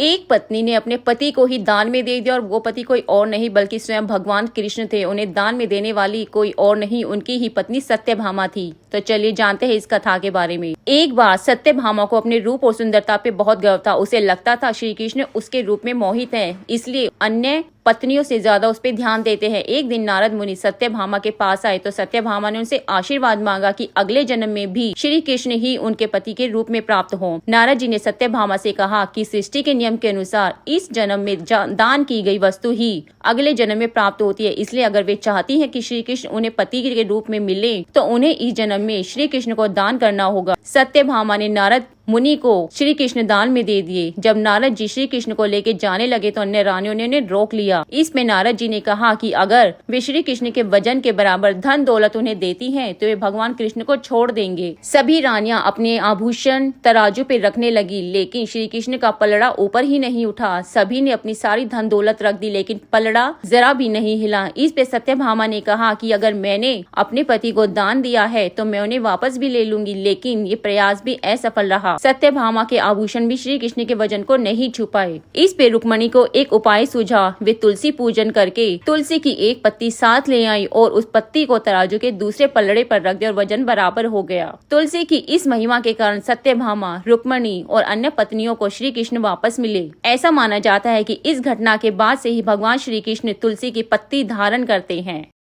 एक पत्नी ने अपने पति को ही दान में दे दिया और वो पति कोई और नहीं बल्कि स्वयं भगवान कृष्ण थे। उन्हें दान में देने वाली कोई और नहीं, उनकी ही पत्नी सत्यभामा थी। तो चलिए जानते हैं इस कथा के बारे में। एक बार सत्यभामा को अपने रूप और सुंदरता पे बहुत गर्व था। उसे लगता था श्री कृष्ण उसके रूप में मोहित है, इसलिए अन्य पत्नियों से ज्यादा उस पर ध्यान देते हैं। एक दिन नारद मुनि सत्यभामा के पास आए तो सत्यभामा ने उनसे आशीर्वाद मांगा कि अगले जन्म में भी श्री कृष्ण ही उनके पति के रूप में प्राप्त हो। नारद जी ने सत्यभामा से कहा कि सृष्टि के नियम के अनुसार इस जन्म में दान की गई वस्तु ही अगले जन्म में प्राप्त होती है, इसलिए अगर वे चाहती है कि श्री कृष्ण उन्हें पति के रूप में मिले तो उन्हें इस जन्म में श्री कृष्ण को दान करना होगा। सत्यभामा ने नारद मुनि को श्री कृष्ण दान में दे दिए। जब नारद जी श्री कृष्ण को लेकर जाने लगे तो अन्य रानियों ने उन्हें रोक लिया। इसमें नारद जी ने कहा कि अगर वे श्री कृष्ण के वजन के बराबर धन दौलत उन्हें देती हैं तो वे भगवान कृष्ण को छोड़ देंगे। सभी रानियां अपने आभूषण तराजू पे रखने लगी, लेकिन श्री कृष्ण का पलड़ा ऊपर ही नहीं उठा। सभी ने अपनी सारी धन दौलत रख दी, लेकिन पलड़ा जरा भी नहीं हिला। इस पे सत्यभामा ने कहा कि अगर मैंने अपने पति को दान दिया है तो मैं उन्हें वापस भी ले लूंगी, लेकिन ये प्रयास भी असफल रहा। सत्यभामा के आभूषण भी श्री कृष्ण के वजन को नहीं छुपाए। इस पे रुक्मणी को एक उपाय सूझा। वे तुलसी पूजन करके तुलसी की एक पत्ती साथ ले आई और उस पत्ती को तराजू के दूसरे पलड़े पर रख दिया और वजन बराबर हो गया। तुलसी की इस महिमा के कारण सत्यभामा, रुक्मणी और अन्य पत्नियों को श्री कृष्ण वापस मिले। ऐसा माना जाता है कि इस घटना के बाद से ही भगवान श्री कृष्ण तुलसी की पत्ती धारण करते हैं।